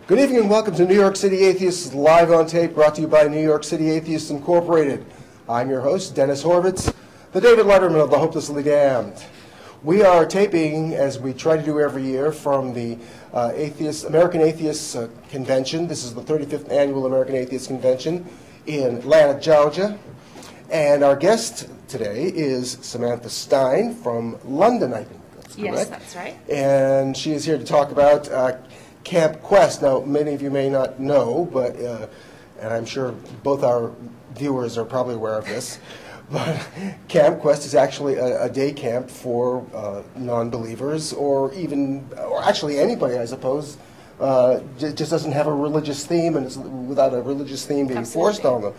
Good evening and welcome to New York City Atheists live on tape, brought to you by New York City Atheists Incorporated. I'm your host, Dennis Horvitz, the David Letterman of the Hopelessly Damned. We are taping, as we try to do every year, from the American Atheists Convention. This is the 35th Annual American Atheists Convention in Atlanta, Georgia. And our guest today is Samantha Stein from London, I think that's correct. Yes, that's right. And she is here to talk about Camp Quest. Now, many of you may not know, but and I'm sure both our viewers are probably aware of this, but Camp Quest is actually a day camp for non-believers, or actually anybody, I suppose. Just doesn't have a religious theme, and it's without a religious theme being forced on them.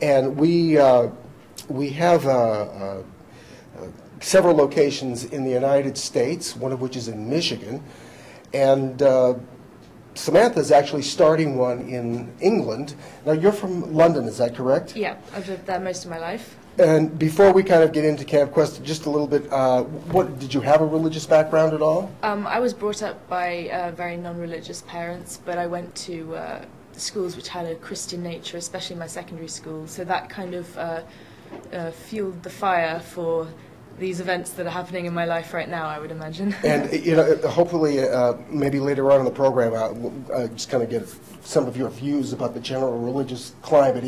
And we have several locations in the United States, one of which is in Michigan, and Samantha is actually starting one in England. Now, you're from London, is that correct? Yeah, I've lived there most of my life. And before we kind of get into Camp Quest, just a little bit, did you have a religious background at all? I was brought up by very non-religious parents, but I went to schools which had a Christian nature, especially my secondary school, so that kind of fueled the fire for these events that are happening in my life right now, I would imagine. And, hopefully, maybe later on in the program, I'll just kind of get some of your views about the general religious climate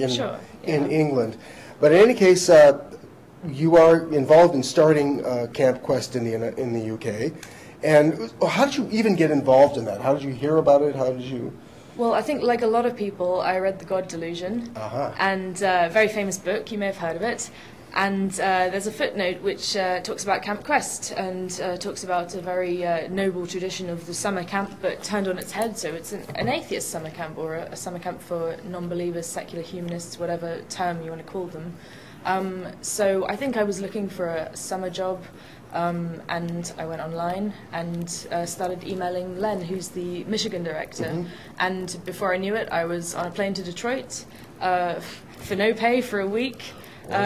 in England. But in any case, you are involved in starting Camp Quest in the UK. And how did you even get involved in that? How did you hear about it? How did you... Well, I think, like a lot of people, I read The God Delusion, and a very famous book, you may have heard of it. And there's a footnote which talks about Camp Quest and talks about a very noble tradition of the summer camp, but turned on its head. So it's an atheist summer camp, or a summer camp for non-believers, secular humanists, whatever term you want to call them. So I think I was looking for a summer job, and I went online and started emailing Len, who's the Michigan director. Mm-hmm. And before I knew it, I was on a plane to Detroit for no pay for a week.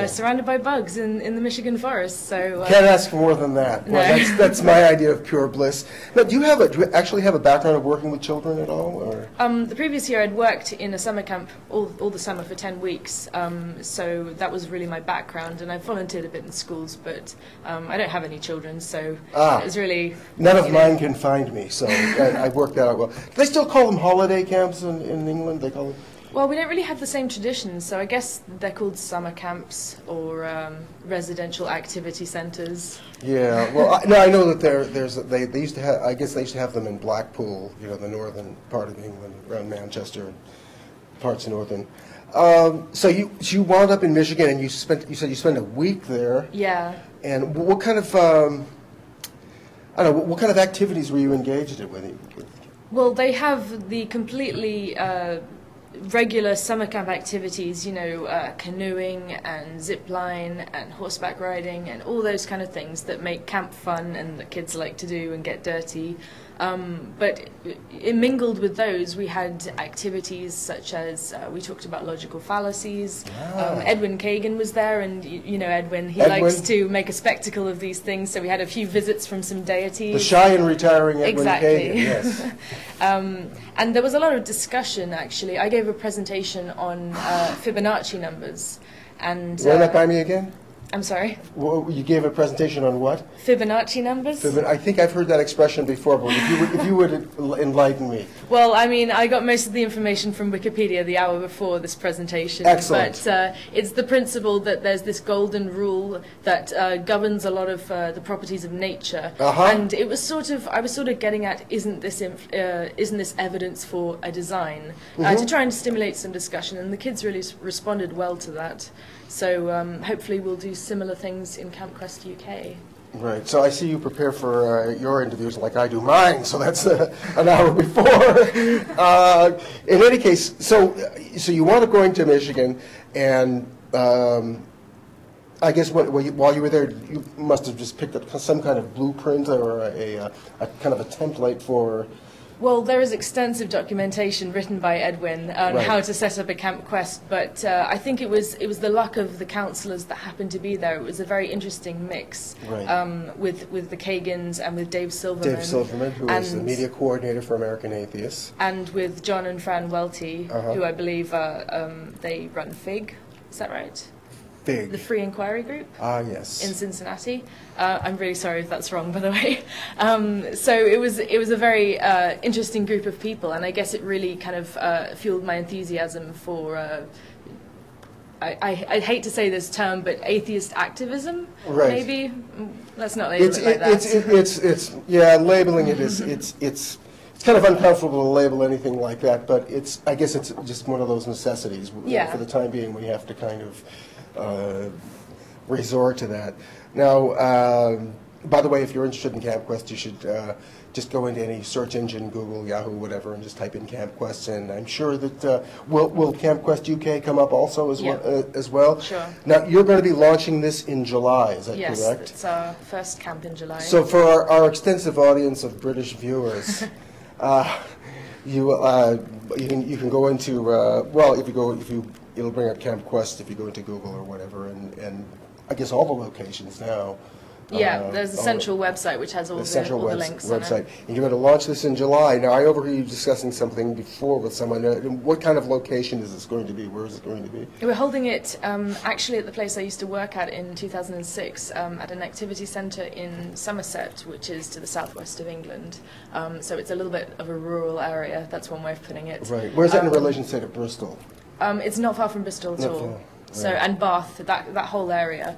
Surrounded by bugs in the Michigan forest. So can't ask for more than that. No. Well, that's my idea of pure bliss. Now, do you actually have a background of working with children at all? Or? The previous year, I'd worked in a summer camp all the summer for 10 weeks. So that was really my background, and I volunteered a bit in schools, but I don't have any children, so it was really none of mine can find me. So I worked that out well. Do they still call them holiday camps in England? They call them. Well, we don't really have the same traditions, so I guess they're called summer camps or residential activity centres. Yeah, well, I know that they used to have. I guess they used to have them in Blackpool, the northern part of England, around Manchester, and parts of northern. So you wound up in Michigan, and you said you spent a week there. Yeah. And what kind of what kind of activities were you engaged in with? Well, they have the completely regular summer camp activities, canoeing and zip line and horseback riding and all those kind of things that make camp fun and that kids like to do and get dirty. But mingled with those, we had activities such as we talked about logical fallacies. Edwin Kagan was there, and Edwin likes to make a spectacle of these things. So we had a few visits from some deities. The shy and retiring Edwin Kagan. Yes. And there was a lot of discussion. Actually, I gave a presentation on Fibonacci numbers. And run that by me again. I'm sorry? Well, you gave a presentation on what? Fibonacci numbers? I think I've heard that expression before, but if you would enlighten me. Well, I got most of the information from Wikipedia the hour before this presentation. Excellent. But it's the principle that there's this golden rule that governs a lot of the properties of nature. And it was I was sort of getting at, isn't this evidence for a design? To try and stimulate some discussion, and the kids really responded well to that. So hopefully we'll do similar things in Camp Quest UK. Right. So I see you prepare for your interviews like I do mine. So that's an hour before. In any case, so you wound up going to Michigan, and I guess while you were there, you must have just picked up some kind of blueprint or a kind of a template for Well, there is extensive documentation written by Edwin on how to set up a Camp Quest, but I think it was the luck of the councillors that happened to be there. It was a very interesting mix with the Kagans and with Dave Silverman. Dave Silverman, who is the media coordinator for American Atheists. And with John and Fran Welty, who I believe they run FIG. Is that right? FIG. The Free Inquiry Group. Ah, yes. In Cincinnati. I'm really sorry if that's wrong, by the way. So it was a very interesting group of people, and I guess it really kind of fueled my enthusiasm for. I hate to say this term, but atheist activism. Right. Maybe let's not label it like that. Yeah, labeling it is it's kind of uncomfortable to label anything like that, but I guess it's just one of those necessities. Yeah. For the time being, we have to kind of resort to that. Now, by the way, if you're interested in Camp Quest, you should just go into any search engine, Google, Yahoo, whatever, and just type in Camp Quest, and I'm sure that will Camp Quest UK come up also as well? Sure. Now, you're going to be launching this in July, is that correct? Yes, it's our first camp in July. So for our extensive audience of British viewers, you can go into it'll bring up Camp Quest if you go into Google or whatever, and I guess all the locations now. Yeah, there's a central website which has all the links on it. And you're going to launch this in July. Now, I overheard you discussing something before with someone. What kind of location is this going to be? Where is it going to be? We're holding it actually at the place I used to work at in 2006, at an activity centre in Somerset, which is to the southwest of England. So it's a little bit of a rural area. That's one way of putting it. Right. Where's that in relation, say, to Bristol? It's not far from Bristol at all. So and Bath, that whole area.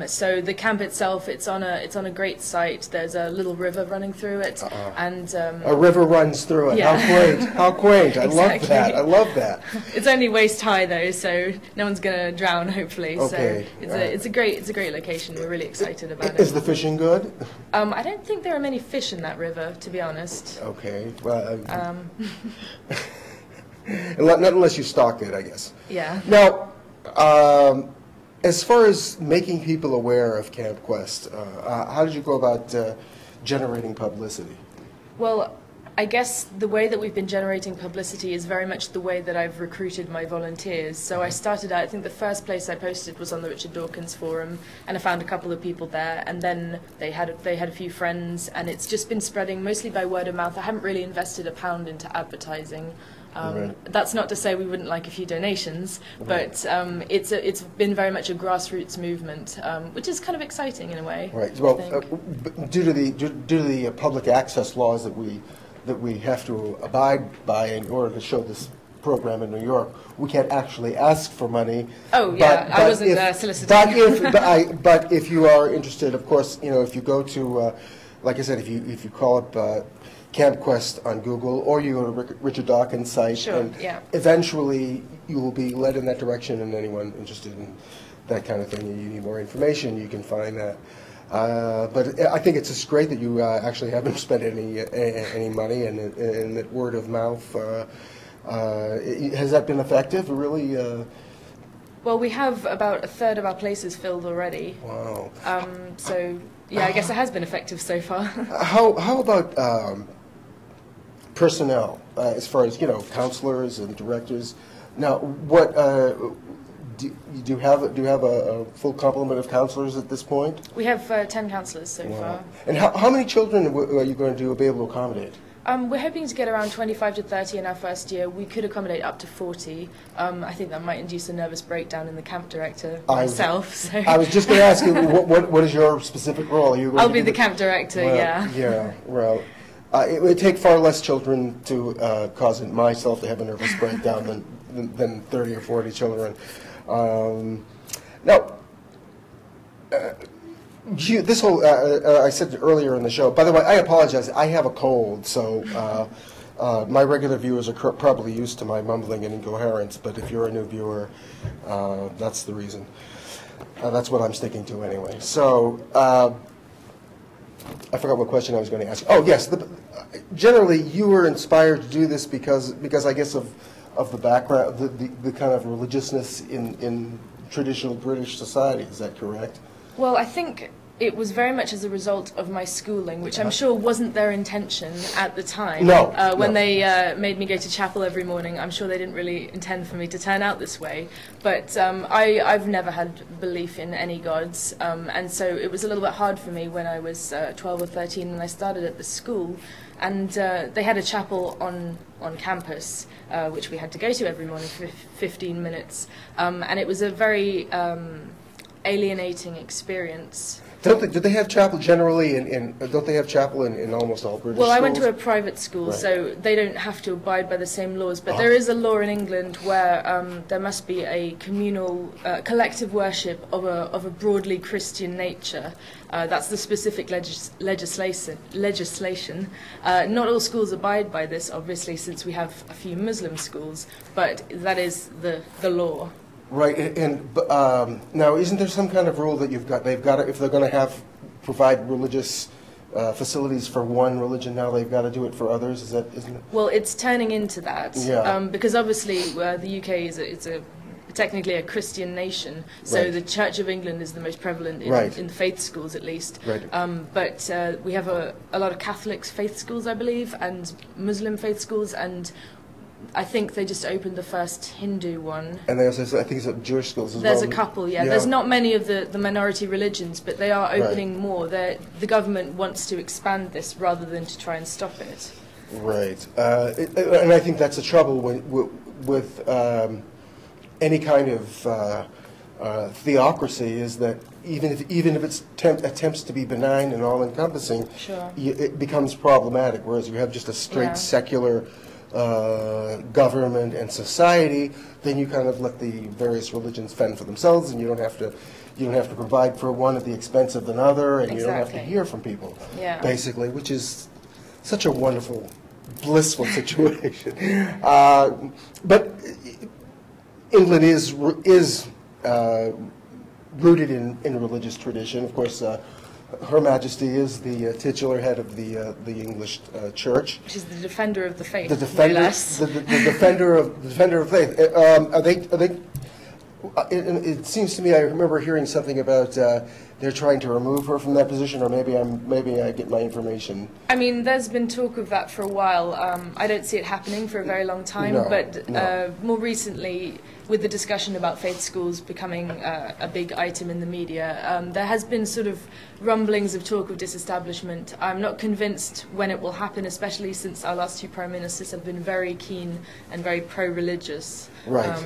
So the camp itself, it's on a great site. There's a little river running through it, and a river runs through it. Yeah. How quaint! How quaint! I love that. I love that. It's only waist high though, so no one's going to drown. Hopefully, okay. So it's a great location. We're really excited about it. Is the fishing good? I don't think there are many fish in that river, to be honest. Okay. Well, not unless you stock it, I guess. Yeah. Now. As far as making people aware of Camp Quest, how did you go about generating publicity? Well, I guess the way that we've been generating publicity is very much the way that I've recruited my volunteers. So I started out, I think the first place I posted was on the Richard Dawkins forum, and I found a couple of people there, and then they had a few friends, and it's just been spreading mostly by word of mouth. I haven't really invested a pound into advertising. That's not to say we wouldn't like a few donations, but it's been very much a grassroots movement, which is kind of exciting in a way. Right. Well, due to the public access laws that we have to abide by in order to show this program in New York, we can't actually ask for money. Oh yeah, I wasn't soliciting. But if you are interested, of course, if you go to, like I said, if you call up Camp Quest on Google, or you go to Richard Dawkins' site, and eventually you will be led in that direction, and anyone interested in that kind of thing, and you need more information, you can find that. But I think it's just great that you actually haven't spent any money, and that word of mouth, has that been effective, really? Well, we have about a third of our places filled already. Wow. So, yeah, I guess it has been effective so far. How about personnel, as far as, counselors and directors? Now, what do you have a full complement of counselors at this point? We have 10 counselors so far. And how many children are you going to be able to accommodate? We're hoping to get around 25 to 30 in our first year. We could accommodate up to 40. I think that might induce a nervous breakdown in the camp director myself. I was just going to ask you, what is your specific role? I'll be the camp director, yeah. Yeah, well, it would take far less children to cause myself to have a nervous breakdown than 30 or 40 children. Now, this whole, I said earlier in the show, by the way, I apologize, I have a cold, so my regular viewers are probably used to my mumbling and incoherence, but if you're a new viewer, that's the reason. That's what I'm sticking to anyway. So, I forgot what question I was going to ask. Oh, yes, generally you were inspired to do this because I guess of the background, the kind of religiousness in traditional British society, is that correct? Well, I think it was very much as a result of my schooling, which I'm sure wasn't their intention at the time. No. When they made me go to chapel every morning, I'm sure they didn't really intend for me to turn out this way. But I've never had belief in any gods, and so it was a little bit hard for me when I was 12 or 13 and I started at the school. And they had a chapel on campus, which we had to go to every morning for 15 minutes. And it was a very alienating experience. Do they have chapel generally don't they have chapel in almost all British schools? Well, I went to a private school, right. So they don't have to abide by the same laws. But there is a law in England where there must be a communal, collective worship of a broadly Christian nature. That's the specific legislation. Not all schools abide by this, obviously, since we have a few Muslim schools. But that is the law. Right, and now isn't there some kind of rule that they've got to, if they're going to provide religious facilities for one religion, now they've got to do it for others? Isn't it? Well, it's turning into that, yeah. Because obviously the UK is technically a Christian nation, so right. The Church of England is the most prevalent in the faith schools, at least. Right. But we have a lot of Catholic faith schools, I believe, and Muslim faith schools, and I think they just opened the first Hindu one. And they also, I think, it's Jewish schools as well. There's a couple, yeah. There's not many of the minority religions, but they are opening more. The government wants to expand this rather than to try and stop it. Right. And I think that's the trouble with any kind of theocracy, is that even if it's attempts to be benign and all-encompassing, sure. It becomes problematic, whereas you have just a straight secular government and society, then you kind of let the various religions fend for themselves, and you don't have to provide for one at the expense of another, and you don't have to hear from people, basically, which is such a wonderful, blissful situation. But England is rooted in religious tradition. Of course, Her Majesty is the titular head of the English Church, which is the defender of the faith. The defender of faith. Are they? It seems to me I remember hearing something about they're trying to remove her from that position, or maybe I get my information. I mean, there's been talk of that for a while. I don't see it happening for a very long time, but more recently, with the discussion about faith schools becoming a big item in the media, there has been sort of rumblings of talk of disestablishment. I'm not convinced when it will happen, especially since our last two prime ministers have been very keen and very pro-religious. Right.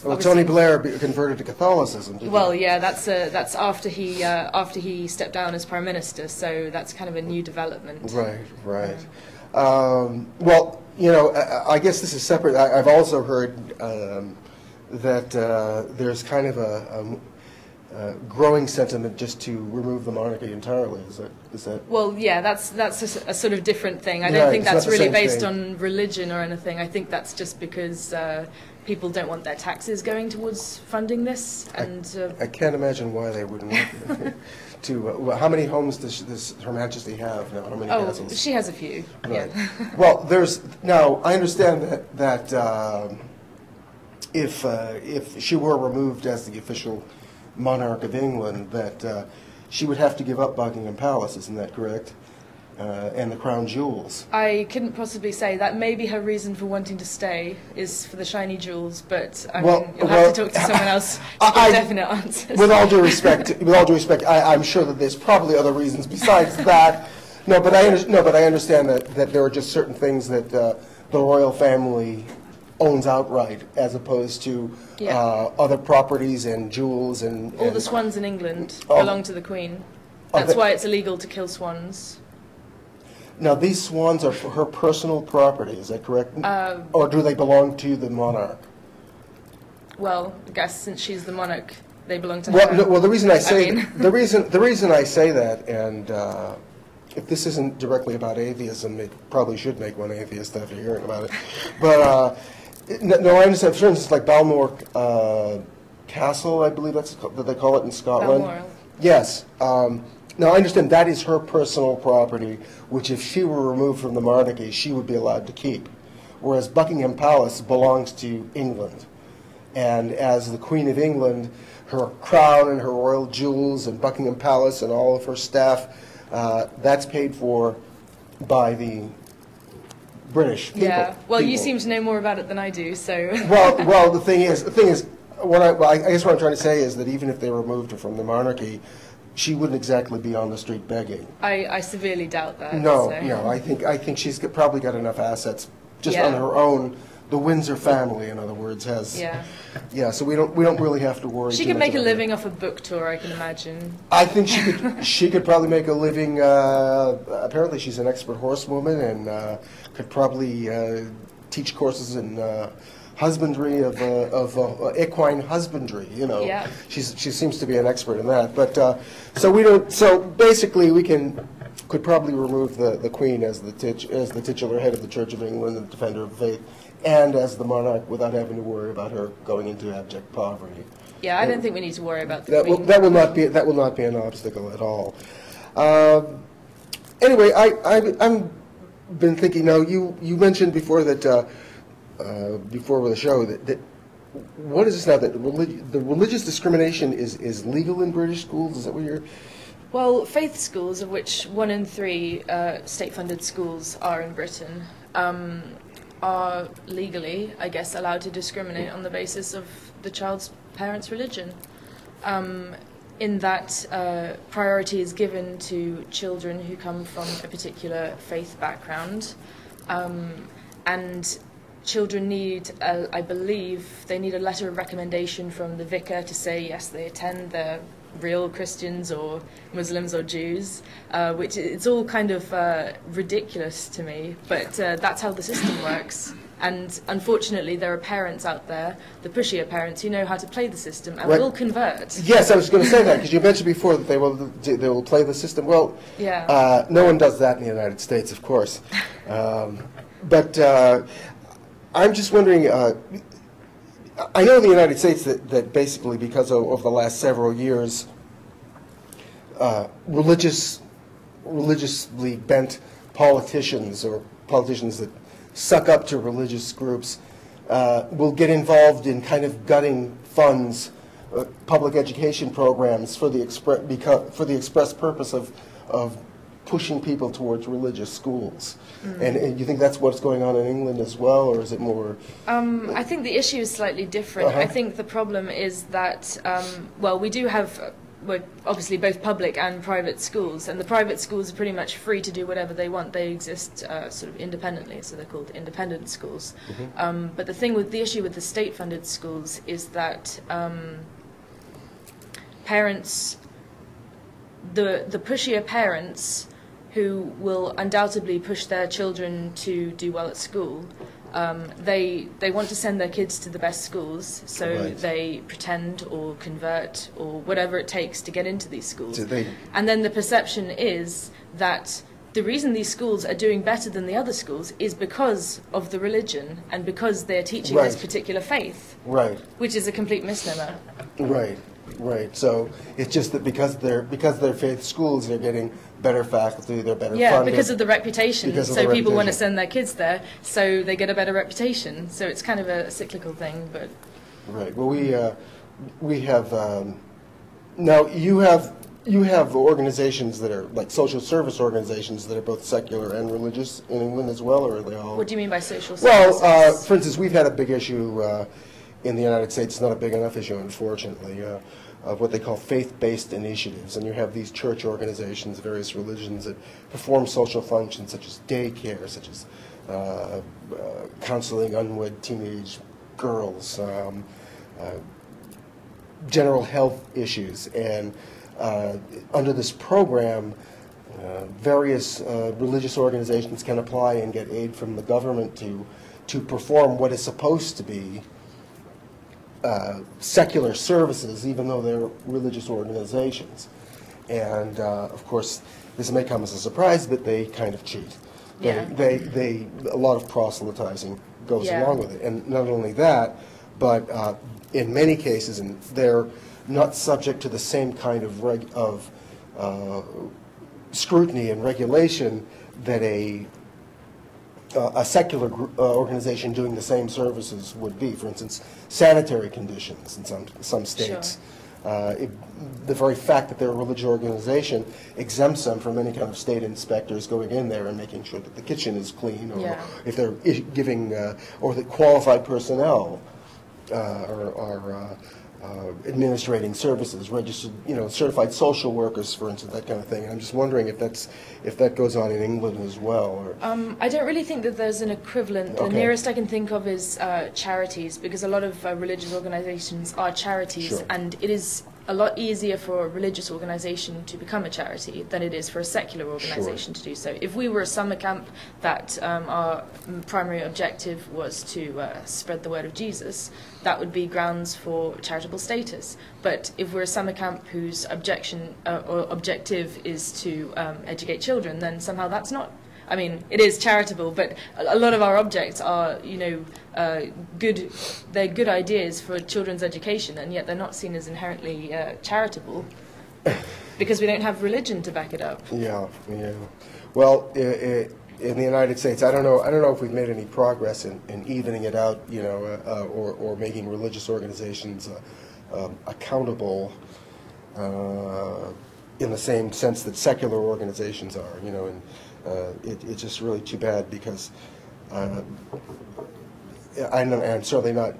Well, Tony Blair converted to Catholicism. Yeah, that's after he stepped down as prime minister. So that's kind of a new development. Right. Well, I guess this is separate. I've also heard that there's kind of a growing sentiment just to remove the monarchy entirely. Is that? Well, yeah, that's a sort of different thing. I don't think that's really based on religion or anything. I think that's just because people don't want their taxes going towards funding this. And I can't imagine why they wouldn't want to. How many homes does Her Majesty have now? How many castles? She has a few. Right. Yeah. Well, I understand that if she were removed as the official monarch of England, that she would have to give up Buckingham Palace. Isn't that correct? And the crown jewels. I couldn't possibly say. That may be her reason for wanting to stay, is for the shiny jewels, but you'll have to talk to someone else to get definite answers. With all due respect, I'm sure that there's probably other reasons besides that. But I understand that there are just certain things that the royal family owns outright, as opposed to other properties and jewels and all the swans in England belong to the Queen. That's why it's illegal to kill swans. Now, these swans are for her personal property, is that correct? Or do they belong to the monarch? Well, I guess since she's the monarch, they belong to her. Well, the reason I say the reason I say that, and if this isn't directly about atheism, it probably should make one atheist after hearing about it. But no, I understand. For instance, like Balmoral Castle, I believe that's what they call it in Scotland. Balmoral. Yes. Now, I understand that is her personal property, which if she were removed from the monarchy, she would be allowed to keep. Whereas Buckingham Palace belongs to England. And as the Queen of England, her crown and her royal jewels and Buckingham Palace and all of her staff, that's paid for by the British people. Yeah. Well, you seem to know more about it than I do, so. well, the thing is, I guess what I'm trying to say is that even if they removed her from the monarchy, she wouldn't exactly be on the street begging. I severely doubt that. No, so. no. I think she's probably got enough assets just on her own. The Windsor family, in other words, has. Yeah. So we don't really have to worry. She could make a living off a book tour, I can imagine. I think she could. She could probably make a living. Apparently, she's an expert horsewoman and could probably teach courses in husbandry of equine husbandry. You know, she seems to be an expert in that. But so we don't. So basically, we could probably remove the Queen as the titular head of the Church of England and defender of faith, and as the monarch, without having to worry about her going into abject poverty. Yeah, I don't think we need to worry about the Queen. That will not be an obstacle at all. Anyway, I'm been thinking. Now, you mentioned before that before the show that what is this now, that the religious discrimination is legal in British schools? Is that what you're? Well, faith schools, of which 1 in 3 state-funded schools are in Britain, are legally, I guess, allowed to discriminate on the basis of the child's parents' religion. In that priority is given to children who come from a particular faith background, and children need, I believe, they need a letter of recommendation from the vicar to say yes, they attend, they're real Christians or Muslims or Jews, which it's all kind of ridiculous to me, but that's how the system works. And unfortunately, there are parents out there, the pushier parents, who know how to play the system and will convert. Yes, I was going to say that, because you mentioned before that they will play the system. Well, no one does that in the United States, of course. But I'm just wondering, I know in the United States that basically because of the last several years, religiously bent politicians or politicians that suck up to religious groups will get involved in kind of gutting funds, public education programs for the express purpose of pushing people towards religious schools. And you think that's what's going on in England as well, or is it more? I think the issue is slightly different. I think the problem is that, well, we do have obviously both public and private schools, and the private schools are pretty much free to do whatever they want. They exist sort of independently, so they're called independent schools. But the issue with the state-funded schools is that parents, the pushier parents, who will undoubtedly push their children to do well at school, they want to send their kids to the best schools, so they pretend or convert or whatever it takes to get into these schools. And then the perception is that the reason these schools are doing better than the other schools is because of the religion and because they're teaching this particular faith, which is a complete misnomer. Right. So it's just that because they're faith schools, they're getting better faculty, they're better funded. Yeah, because of the reputation. So people want to send their kids there, so they get a better reputation. So it's kind of a cyclical thing, but. Right. Well, we have now you have organizations that are like social service organizations that are both secular and religious in England as well, or are they all? What do you mean by social services? Well, for instance, we've had a big issue in the United States. It's not a big enough issue, unfortunately, of what they call faith-based initiatives. And you have these church organizations, various religions that perform social functions such as daycare, such as counseling unwed teenage girls, general health issues. And under this program, various religious organizations can apply and get aid from the government to perform what is supposed to be secular services, even though they're religious organizations. And of course, this may come as a surprise, but they kind of cheat. They a lot of proselytizing goes along with it. And not only that, but in many cases, and they're not subject to the same kind of scrutiny and regulation that a a secular organization doing the same services would be. For instance, sanitary conditions in some states. Sure. The very fact that they're a religious organization exempts them from any kind of state inspectors going in there and making sure that the kitchen is clean, or if they're giving, or that qualified personnel are administrating services, registered, certified social workers, for instance, that kind of thing. And I'm just wondering if that goes on in England as well. Or I don't really think that there's an equivalent. The nearest I can think of is charities, because a lot of religious organizations are charities, sure. And it is a lot easier for a religious organization to become a charity than it is for a secular organization, sure. to do so. If we were a summer camp that our primary objective was to spread the word of Jesus, that would be grounds for charitable status. But if we're a summer camp whose objective is to educate children, then somehow that's not. I mean, it is charitable, but a lot of our objects are, good. They're good ideas for children's education, and yet they're not seen as inherently charitable because we don't have religion to back it up. Yeah. Well, in the United States, I don't know if we've made any progress in evening it out, or making religious organizations accountable in the same sense that secular organizations are, and it's just really too bad, because I'm certainly not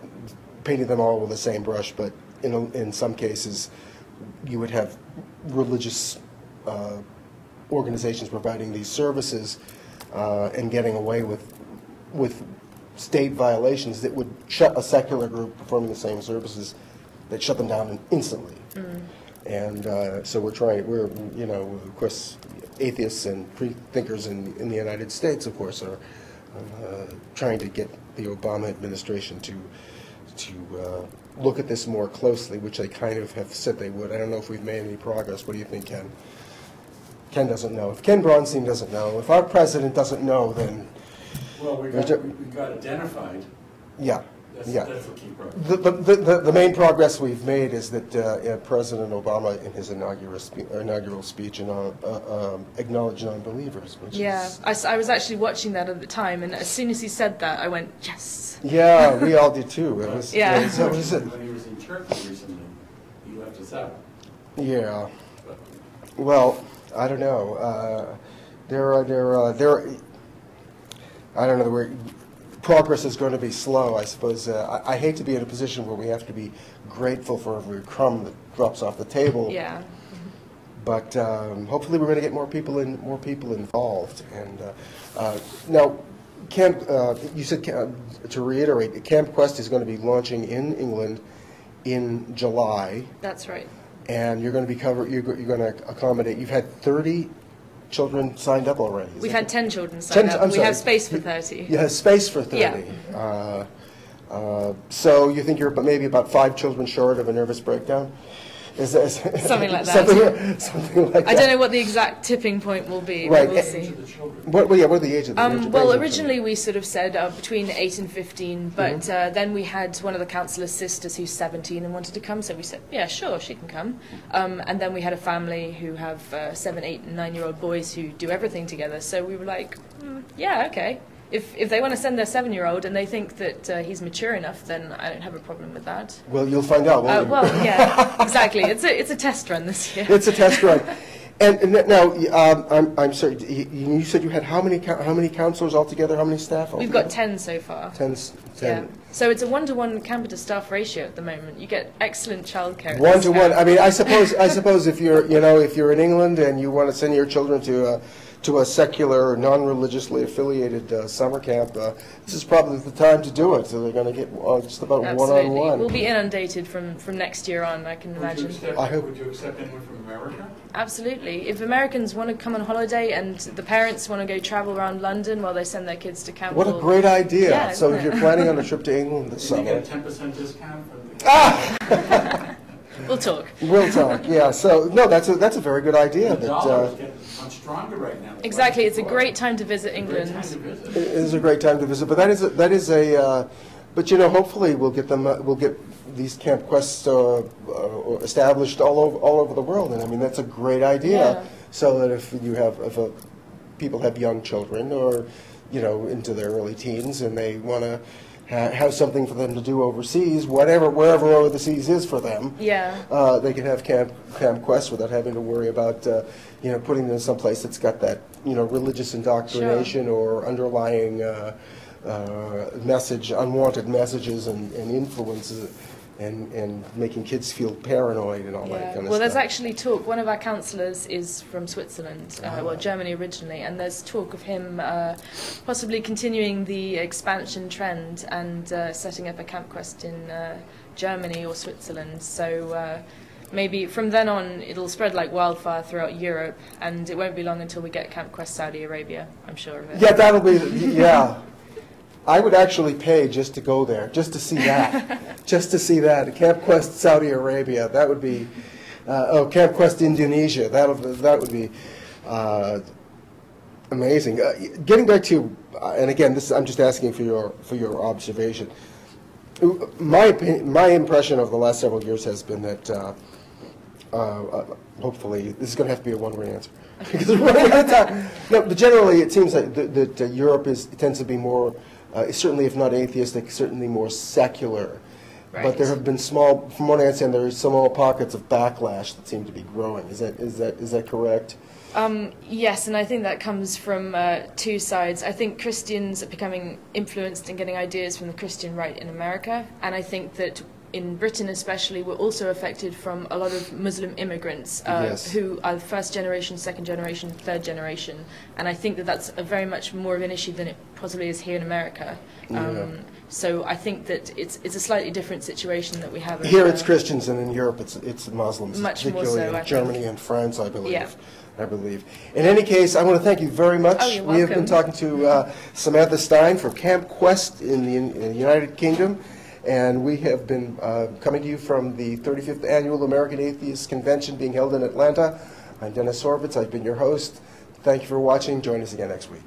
painting them all with the same brush, but in some cases you would have religious organizations providing these services and getting away with state violations that would shut a secular group performing the same services, that shut them down instantly. Mm. And so we're, of course, atheists and free-thinkers in the United States, of course, are trying to get the Obama administration to look at this more closely, which they kind of have said they would. I don't know if we've made any progress. What do you think, Ken? Ken doesn't know. If Ken Braunstein doesn't know, if our president doesn't know, then... Well, we got identified. Yeah. That's the key progress. The main progress we've made is that President Obama, in his inaugural speech, acknowledged non-believers. I was actually watching that at the time, and as soon as he said that, I went, yes. Yeah, we all did too. It was, yeah. When he was in Turkey recently, he left us out. Yeah. Well, I don't know. I don't know the word. Progress is going to be slow, I suppose. I hate to be in a position where we have to be grateful for every crumb that drops off the table. Yeah. But hopefully, we're going to get more people involved. And now, you said, to reiterate, Camp Quest is going to be launching in England in July. That's right. And you're going to be You're going to accommodate. You've had 30 children signed up already. We've had 10 children signed up. We have space for 30. You have space for 30. Yeah. So you think you're maybe about 5 children short of a nervous breakdown? Something like that. Something like that. I don't know what the exact tipping point will be, right. but we'll see. What are the age of the children? Well, originally we sort of said between 8 and 15, but then we had one of the councillor's sisters who's 17 and wanted to come, so we said, yeah, sure, she can come. And then we had a family who have 7, 8, and 9-year-old boys who do everything together, so we were like, yeah, okay. If they want to send their 7-year-old and they think that he's mature enough, then I don't have a problem with that. Well, you'll find out, won't you? Well, yeah, exactly. It's a test run this year. It's a test run. And now, I'm sorry. You said you had how many counselors altogether? How many staff? We've got 10 so far. 10. Yeah. So it's a 1-to-1 camper to staff ratio at the moment. You get excellent childcare. 1-to-1. I mean, I suppose if you're in England and you want to send your children to a secular, non-religiously affiliated summer camp, this is probably the time to do it. So they're going to get just about one-on-one. We'll be inundated from next year on, I can imagine. Would you accept anyone from America? Absolutely. If Americans want to come on holiday and the parents want to go travel around London while they send their kids to camp. What a great idea. Yeah, so if you're planning on a trip to England this summer. You get a 10% discount from the camp? We'll talk. We'll talk, yeah. So, no, that's a very good idea. The dollar is getting much stronger right now. Exactly. It's a great time to visit England. It is a great time to visit. But but hopefully we'll get these Camp Quests established all over the world. And I mean, that's a great idea. Yeah. So that if people have young children, or into their early teens, and they want to have something for them to do overseas, wherever overseas is for them. Yeah. They can have Camp Quest without having to worry about putting them someplace that's got that religious indoctrination or underlying unwanted messages and influences. And making kids feel paranoid and all that kind of stuff. Well, there's actually talk. One of our counsellors is from Switzerland, Germany originally, and there's talk of him possibly continuing the expansion trend and setting up a Camp Quest in Germany or Switzerland. So maybe from then on it'll spread like wildfire throughout Europe, and it won't be long until we get Camp Quest Saudi Arabia, I'm sure of it. Yeah, that'll be, yeah. I would actually pay just to go there, just to see that. Just to see that. Camp Quest Saudi Arabia, that would be, Camp Quest Indonesia, that would be amazing. Getting back to, and again, I'm just asking for your observation. My impression of the last several years has been that, hopefully, this is going to have to be a one-word answer. Because we're running out of time. No, but generally, it seems like that Europe tends to be more, certainly if not atheistic, certainly more secular. Right. But there have been from what I understand, there are small pockets of backlash that seem to be growing. Is that correct? Yes, and I think that comes from two sides. I think Christians are becoming influenced and getting ideas from the Christian right in America, and I think that in Britain especially, we're also affected from a lot of Muslim immigrants who are first generation, second generation, third generation, and I think that that's very much more of an issue than it possibly is here in America. So I think that it's a slightly different situation that we have. Here it's Christians, and in Europe it's Muslims, much more so, particularly in Germany and France, I believe. Yeah. I believe. In any case, I want to thank you very much. Oh, you're welcome. We have been talking to Samantha Stein from Camp Quest in the United Kingdom. And we have been coming to you from the 35th Annual American Atheist Convention being held in Atlanta. I'm Dennis Horvitz. I've been your host. Thank you for watching. Join us again next week.